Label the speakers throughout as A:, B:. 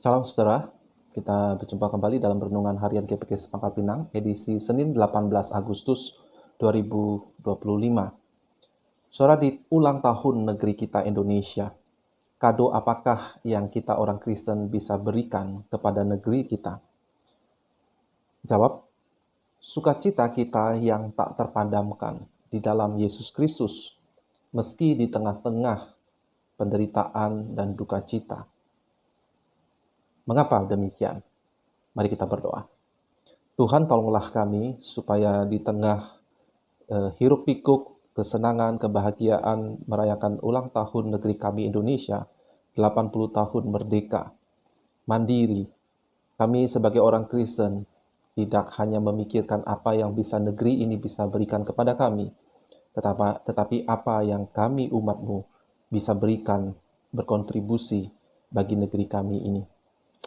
A: Salam saudara, kita berjumpa kembali dalam Renungan Harian GPKS Pangkal Pinang, edisi Senin 18 Agustus 2025. Saudara, di ulang tahun negeri kita Indonesia, kado apakah yang kita orang Kristen bisa berikan kepada negeri kita? Jawab, sukacita kita yang tak terpadamkan di dalam Yesus Kristus, meski di tengah-tengah penderitaan dan duka cita. Mengapa demikian? Mari kita berdoa. Tuhan, tolonglah kami supaya di tengah hiruk pikuk, kesenangan, kebahagiaan merayakan ulang tahun negeri kami Indonesia, 80 tahun merdeka, mandiri. Kami sebagai orang Kristen tidak hanya memikirkan apa yang bisa negeri ini bisa berikan kepada kami, tetapi apa yang kami umat-Mu bisa berikan berkontribusi bagi negeri kami ini.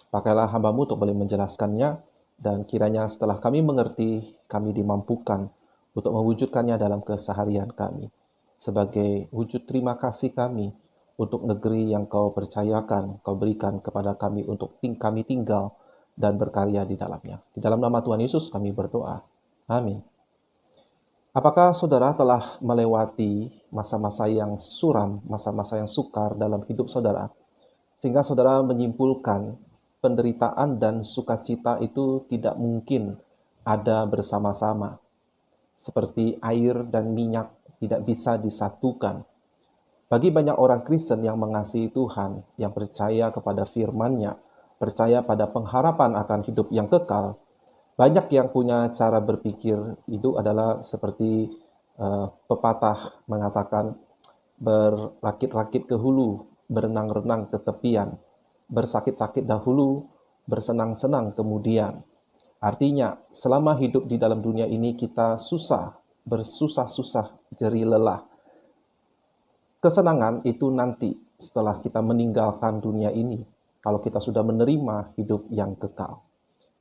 A: Pakailah hamba-Mu untuk boleh menjelaskannya, dan kiranya setelah kami mengerti, kami dimampukan untuk mewujudkannya dalam keseharian kami. Sebagai wujud terima kasih kami untuk negeri yang Kau percayakan, Kau berikan kepada kami untuk kami tinggal dan berkarya di dalamnya. Di dalam nama Tuhan Yesus kami berdoa. Amin. Apakah saudara telah melewati masa-masa yang suram, masa-masa yang sukar dalam hidup saudara, sehingga saudara menyimpulkan penderitaan dan sukacita itu tidak mungkin ada bersama-sama. Seperti air dan minyak tidak bisa disatukan. Bagi banyak orang Kristen yang mengasihi Tuhan, yang percaya kepada firman-Nya, percaya pada pengharapan akan hidup yang kekal, banyak yang punya cara berpikir itu adalah seperti pepatah mengatakan, berakit-rakit ke hulu, berenang-renang ke tepian, bersakit-sakit dahulu, bersenang-senang kemudian. Artinya, selama hidup di dalam dunia ini kita bersusah-susah, jerih lelah. Kesenangan itu nanti setelah kita meninggalkan dunia ini, kalau kita sudah menerima hidup yang kekal.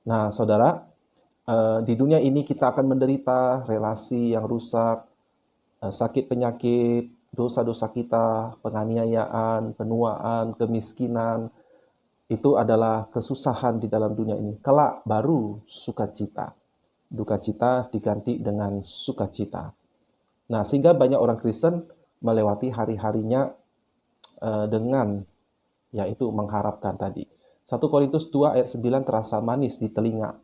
A: Nah, saudara, di dunia ini kita akan menderita relasi yang rusak, sakit penyakit, dosa-dosa kita, penganiayaan, penuaan, kemiskinan. Itu adalah kesusahan di dalam dunia ini. Kelak baru sukacita. Duka cita diganti dengan sukacita. Nah, sehingga banyak orang Kristen melewati hari-harinya dengan yaitu mengharapkan tadi. 1 Korintus 2 ayat 9 terasa manis di telinga.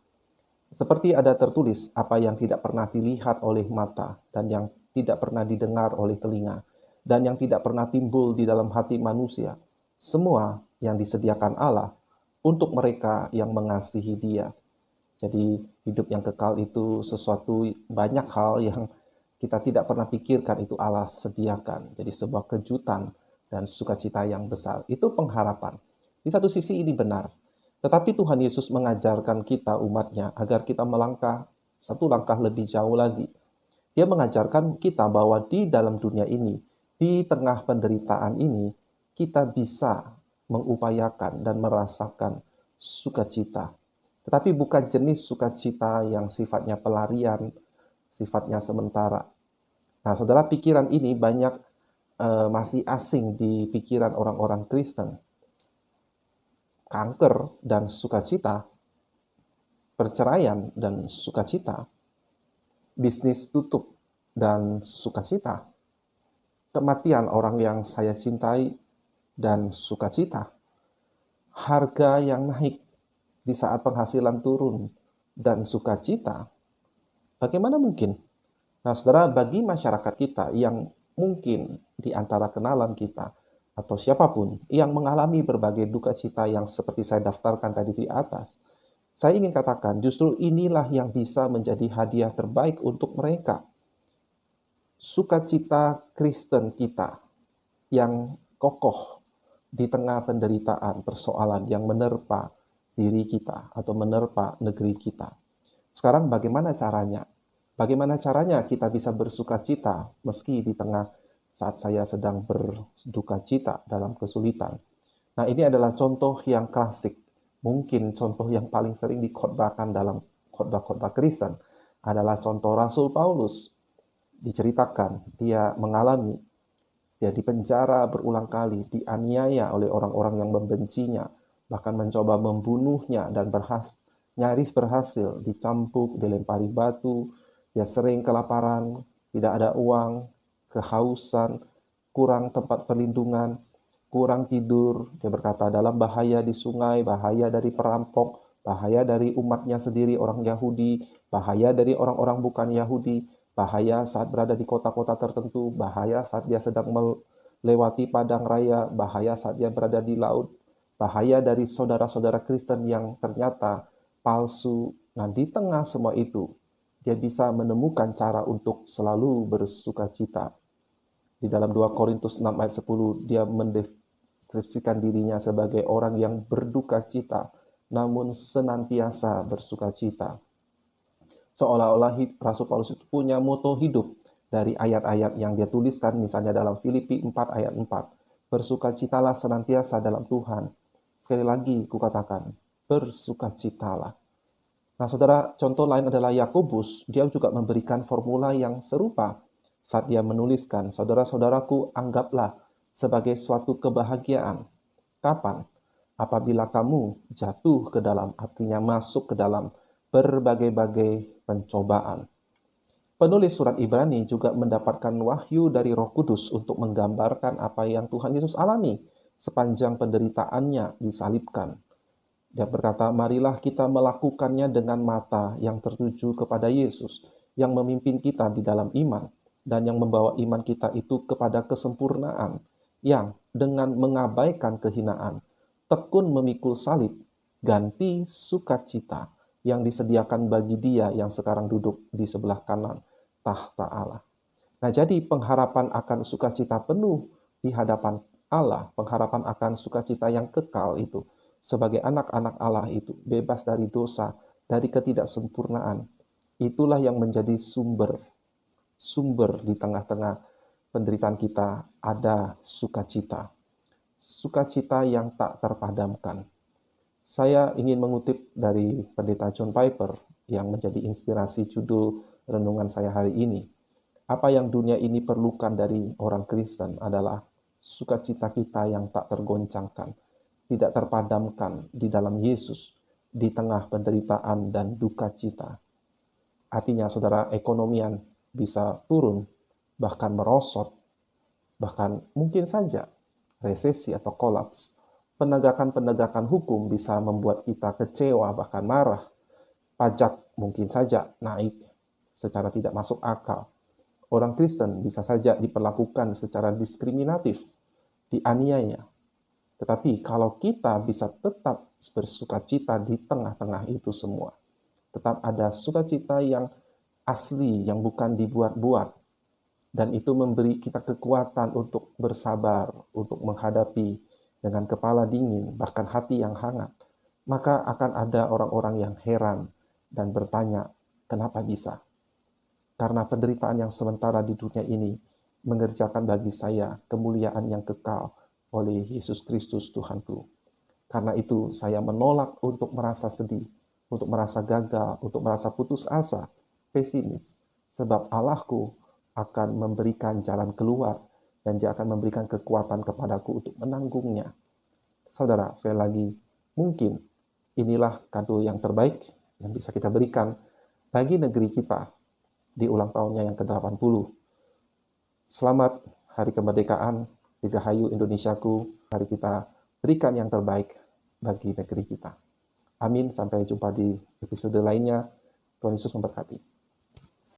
A: Seperti ada tertulis, apa yang tidak pernah dilihat oleh mata dan yang tidak pernah didengar oleh telinga dan yang tidak pernah timbul di dalam hati manusia. Semua yang disediakan Allah untuk mereka yang mengasihi Dia. Jadi hidup yang kekal itu sesuatu banyak hal yang kita tidak pernah pikirkan itu Allah sediakan. Jadi sebuah kejutan dan sukacita yang besar. Itu pengharapan. Di satu sisi ini benar. Tetapi Tuhan Yesus mengajarkan kita umatnya agar kita melangkah satu langkah lebih jauh lagi. Dia mengajarkan kita bahwa di dalam dunia ini, di tengah penderitaan ini, kita bisa mengupayakan dan merasakan sukacita. Tetapi bukan jenis sukacita yang sifatnya pelarian, sifatnya sementara. Nah, saudara, pikiran ini banyak masih asing di pikiran orang-orang Kristen. Kanker dan sukacita, perceraian dan sukacita, bisnis tutup dan sukacita, kematian orang yang saya cintai dan sukacita, harga yang naik di saat penghasilan turun dan sukacita. Bagaimana mungkin? Nah, saudara, bagi masyarakat kita yang mungkin di antara kenalan kita atau siapapun yang mengalami berbagai duka cita yang seperti saya daftarkan tadi di atas, saya ingin katakan justru inilah yang bisa menjadi hadiah terbaik untuk mereka. Sukacita Kristen kita yang kokoh di tengah penderitaan, persoalan yang menerpa diri kita atau menerpa negeri kita. Sekarang bagaimana caranya? Bagaimana caranya kita bisa bersukacita meski di tengah saat saya sedang berduka cita dalam kesulitan? Nah, ini adalah contoh yang klasik. Mungkin contoh yang paling sering dikhotbahkan dalam khotbah-khotbah Kristen adalah contoh Rasul Paulus. Diceritakan dia mengalami, dia dipenjara berulang kali, dianiaya oleh orang-orang yang membencinya, bahkan mencoba membunuhnya dan nyaris berhasil, dicambuk, dilempari batu, dia sering kelaparan, tidak ada uang, kehausan, kurang tempat perlindungan, kurang tidur. Dia berkata dalam bahaya di sungai, bahaya dari perampok, bahaya dari umatnya sendiri orang Yahudi, bahaya dari orang-orang bukan Yahudi, bahaya saat berada di kota-kota tertentu, bahaya saat dia sedang melewati padang raya, bahaya saat dia berada di laut, bahaya dari saudara-saudara Kristen yang ternyata palsu. Nah, di tengah semua itu, dia bisa menemukan cara untuk selalu bersuka cita. Di dalam 2 Korintus 6 ayat 10, dia mendeskripsikan dirinya sebagai orang yang berduka cita, namun senantiasa bersuka cita. Seolah-olah Rasul Paulus itu punya moto hidup dari ayat-ayat yang dia tuliskan, misalnya dalam Filipi 4 ayat 4. Bersukacitalah senantiasa dalam Tuhan. Sekali lagi kukatakan, bersukacitalah. Nah, saudara, contoh lain adalah Yakobus. Dia juga memberikan formula yang serupa saat dia menuliskan, saudara-saudaraku, anggaplah sebagai suatu kebahagiaan. Kapan? Apabila kamu jatuh ke dalam, artinya masuk ke dalam berbagai-bagai pencobaan. Penulis surat Ibrani juga mendapatkan wahyu dari Roh Kudus untuk menggambarkan apa yang Tuhan Yesus alami sepanjang penderitaannya disalibkan. Dia berkata, marilah kita melakukannya dengan mata yang tertuju kepada Yesus, yang memimpin kita di dalam iman, dan yang membawa iman kita itu kepada kesempurnaan, yang dengan mengabaikan kehinaan, tekun memikul salib, ganti sukacita yang disediakan bagi dia yang sekarang duduk di sebelah kanan tahta Allah. Nah, jadi pengharapan akan sukacita penuh di hadapan Allah, pengharapan akan sukacita yang kekal itu, sebagai anak-anak Allah itu, bebas dari dosa, dari ketidaksempurnaan. Itulah yang menjadi sumber di tengah-tengah penderitaan kita ada sukacita. Sukacita yang tak terpadamkan. Saya ingin mengutip dari Pendeta John Piper yang menjadi inspirasi judul renungan saya hari ini. Apa yang dunia ini perlukan dari orang Kristen adalah sukacita kita yang tak tergoncangkan, tidak terpadamkan di dalam Yesus, di tengah penderitaan dan duka cita. Artinya, saudara, ekonomian bisa turun, bahkan merosot, bahkan mungkin saja resesi atau kolaps. Penegakan-penegakan hukum bisa membuat kita kecewa, bahkan marah. Pajak mungkin saja naik secara tidak masuk akal. Orang Kristen bisa saja diperlakukan secara diskriminatif, dianiaya. Tetapi kalau kita bisa tetap bersukacita di tengah-tengah itu semua, tetap ada sukacita yang asli, yang bukan dibuat-buat, dan itu memberi kita kekuatan untuk bersabar, untuk menghadapi dengan kepala dingin, bahkan hati yang hangat, maka akan ada orang-orang yang heran dan bertanya, kenapa bisa? Karena penderitaan yang sementara di dunia ini mengerjakan bagi saya kemuliaan yang kekal oleh Yesus Kristus Tuhanku. Karena itu saya menolak untuk merasa sedih, untuk merasa gagal, untuk merasa putus asa, pesimis. Sebab Allahku akan memberikan jalan keluar dan Dia akan memberikan kekuatan kepadaku untuk menanggungnya. Saudara, sekali lagi, mungkin inilah kado yang terbaik yang bisa kita berikan bagi negeri kita di ulang tahunnya yang ke-80. Selamat Hari Kemerdekaan, Dirgahayu Indonesiaku, mari kita berikan yang terbaik bagi negeri kita. Amin, sampai jumpa di episode lainnya. Tuhan Yesus memberkati.